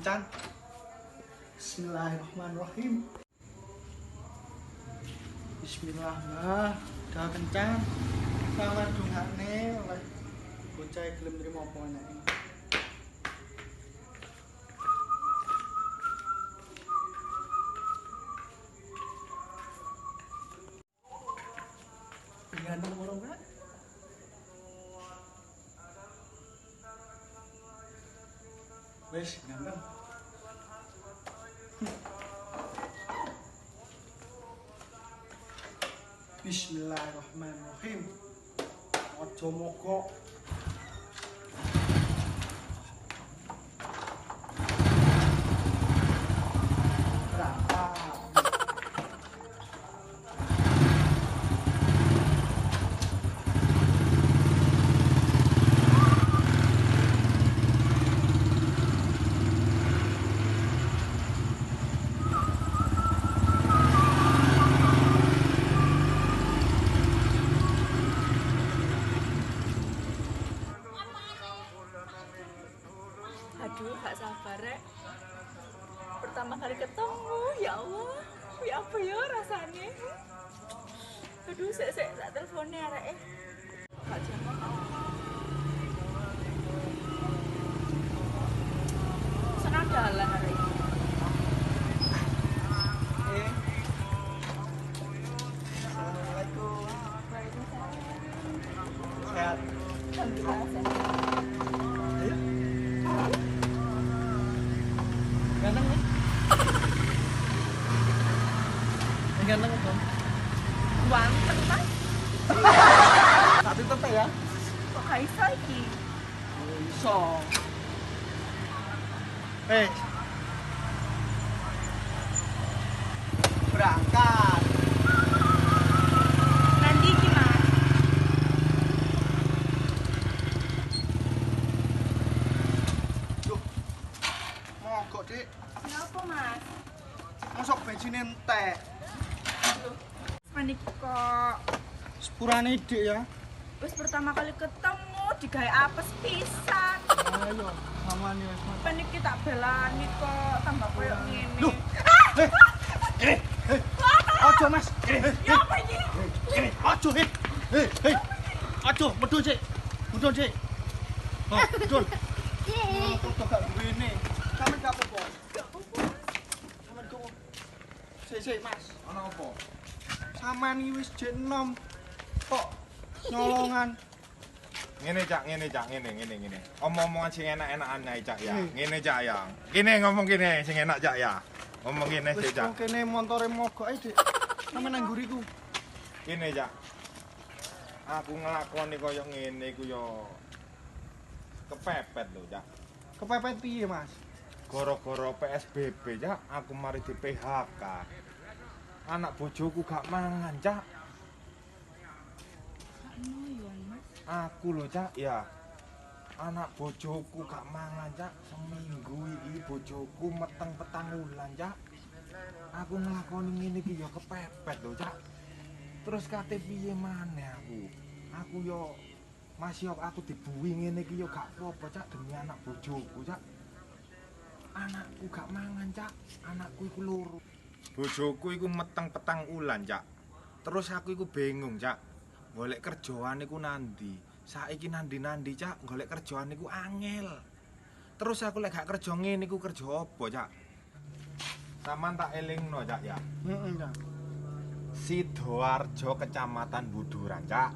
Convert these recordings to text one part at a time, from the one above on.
kencan. Bismillahirrahmanirrahim. Bismillah, Mbah. Doa kencan. Salam dongane oleh bocah gelem nrimo apa anake. Ganteng orang kan? Wes ganteng. Bismillahirrahmanirrahim. Aja mogok. Aduh, gak sabar rek. Pertama kali ketemu, ya Allah. Ya apa ya rasanya? Aduh, tak teleponnya rek. Gak jawab. Senang jalan rek. Assalamualaikum. Waalaikumsalam. Sehat. Alhamdulillah sehat. Ayo. Ganteng nih. Ganteng apa? Ganteng kan? Satu tete ya. Kok gak iso iki? Iso. Berangkat. Nanti gimana? Duh. Mogok, Dik. Kenapa mas? Masuk bensin entek. Panik kok. Sepurane Dik ya. Wis pertama kali ketemu digawe apes pisan. Ayo, aman ya, Mas. Panik tak belani kok tambah koyo ngene. Loh. Ini. Ojo, Mas. Ya apa iki? Ini. Ojo, hei. Ojo, medun sik. Medun sik. Oh, medun. Kok gak ngene. Sampe gak apa-apa. Gak apa-apa. Sampe kok. Sik, Mas. Ana apa? Saman iki wis jek 6. Kok nyolongan. Ngene cak, ngene. Omong-omongan sing enak-enakan ae cak ya. Ngene cak ya. Kene ngomong kene sing enak cak ya. Ngomong kene Wis sik cak. kene montore mogok ae, Dik. Sampe nang nguriku. Kene cak. Aku nglakoni koyo ngene iku yo kepepet lho cak. Kepepet piye, Mas? Gara-gara PSBB cak, aku mari di PHK. Anak bojoku gak mangan cak. Aku lho cak ya. Anak bojoku gak mangan cak. Seminggu iki bojoku meteng petang wulan cak. Aku nglakoni ngene iki ya kepepet lho cak. Terus kate piye maneh aku? Aku yo masih aku dibuwi ngene iki yo gak apa-apa cak demi anak bojoku cak. Anakku gak mangan cak. Anakku iku loro. Bojoku iku meteng petang wulan cak. Terus aku iku bingung cak. Golek kerjaan iku nandi. Saiki nandi-nandi cak, golek kerjaan iku angel. Terus aku lek gak kerja ngene iku kerja apa cak? Saman tak elingno cak ya. Heeh, Cak. Sidoarjo Kecamatan Buduran cak.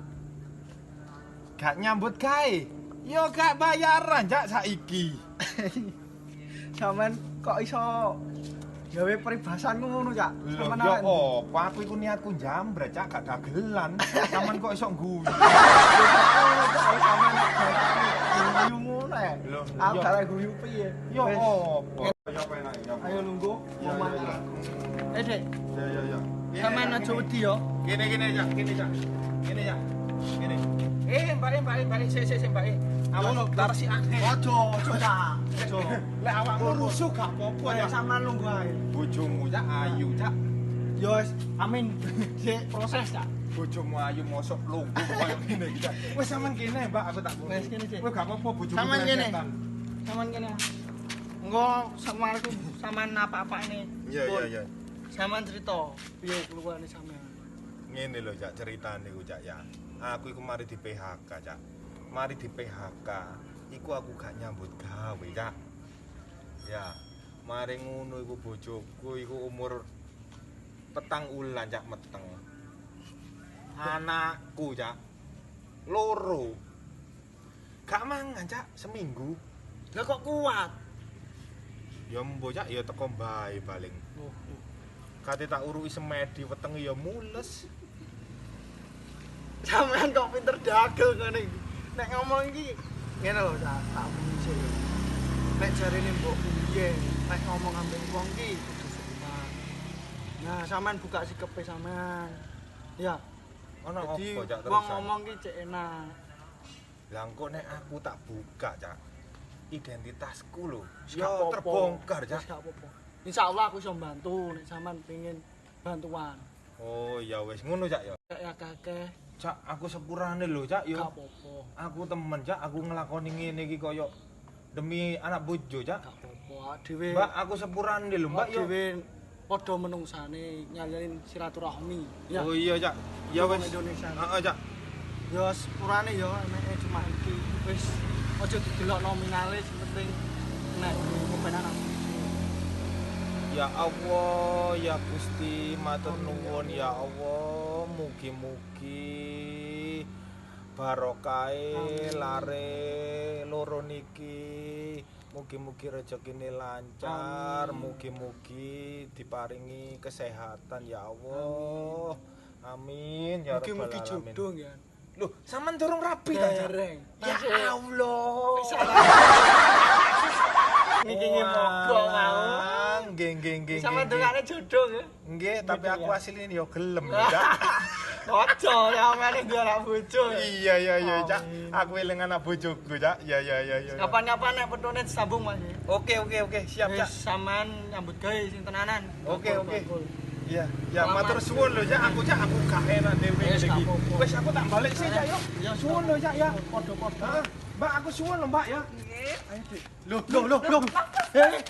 Gak nyambut gawe. Yo gak bayaran cak saiki. Saman kok iso gawe peribasanmu ngono, Cak? Lho Saman yo arek. apa aku iku niatku jambret cak gak dagelan. Saman kok iso ngguyu. Saman guyu ngono ya. Lho, Aku yo. gak guyu piye. Yo Wes, apa? Yo penak yo. ayo nunggu Ya, momen. ya, ya. Dek, Ya. sampean aja wedi yo. Kene cak, kene cak. Kene cak. Kene. Mbak, sik, Mbak. Awas lar si akeh. Ojo, Cak. Ojo. Lek awakmu rusuh gak apa-apa Kok ya. sampean nunggu ae. Bojomu cak ayu cak. Yo wis, amin. Sik proses, Cak. Bojomu ayu mosok lungguh koyo ngene iki cak. Wis sampean kene, Mbak, aku tak Wes, kene, Cik. Kowe gak apa-apa bojomu. Sampean kene. plesetan. Saman kene. Engko sampean apa-apa nih. Iya. Sampean cerita piye keluarane sampean. Ngene lho Cak ceritane iku Cak ya. Aku iku mari di PHK Cak. Mari di PHK iku aku gak nyambut gawe Cak. Ya, mari ngono iku bojoku iku umur 4 wulan Cak meteng. Anakku Cak loro. Gak mangan Cak seminggu. Lah kok kuat? Ya mbok Cak ya teko bae paling. Oh. Kate tak uruki semedi wetenge ya mules. Sampean kok pinter dagel ngene iki. Nek ngomong iki ngene lho tak muni. Nek jarine mbokku piye, nek ngomong ambek wong iki kudu sopan. Nah, sampean buka sikepe sampean. Ya. Ono apa Jadi Cak wong terusan? ngomong ki cek enak. Lah engko nek aku tak buka Cak. Identitasku lho. Wis Ya gak apa-apa. terbongkar Cak. Wis gak apa-apa. Insyaallah aku iso bantu nek sampean pengin bantuan. Oh ya wis ngono Cak ya. Ya kakek Cak aku sepurane lho Cak yo. gak apa-apa. Aku temen Cak, aku nglakoni ngene iki kaya demi anak bojo Cak. Gak apa-apa. Dhewe Mbak aku sepurane lho Mbak yo. dhewe padha menungsane nyalin silaturahmi. Ya. Oh iya Cak. Ya Wong wis. Indonesia. Heeh Cak. Ya sepurane ya eneke cuma iki. Wis aja didelok nominale sing penting nek kepenak anak. Ya Allah, ya Gusti, matur nuwun ya Allah, mugi-mugi barokahe lare loro niki. Mugi-mugi rezekine lancar, mugi-mugi diparingi kesehatan ya Allah. Amin ya rabbal Mugi-mugi alamin. jodoh ya. Loh, sampean durung rapi ta? Cak? Dereng. Ya Allah. Niki mogok mau. Nggih. Sama dongane jodoh ya. Nggih, tapi Gitu aku ya. asline yo gelem lho, Cak. Ojo sampeyan duwe anak bojo. Iya, Cak. Amin. Aku eling anak bojoku, Cak. Ya. Kapan-kapan nek petune disambung Mas. Oke, siap, Wis Cak. sampean nyambut gawe sing tenanan. Oke. Bakul. Iya, ya Selamat. matur suwun lho, Cak. Aku gak enak dhewe Wis, iki. gak apa-apa. Wis aku tak balik sih, Cak, yo. Ya, Suwun lho, Cak, ya. Padha-padha. Heeh. Mbak, aku suwun lho, Mbak, ya. Nggih. Ayo, Dik. Loh. Eh.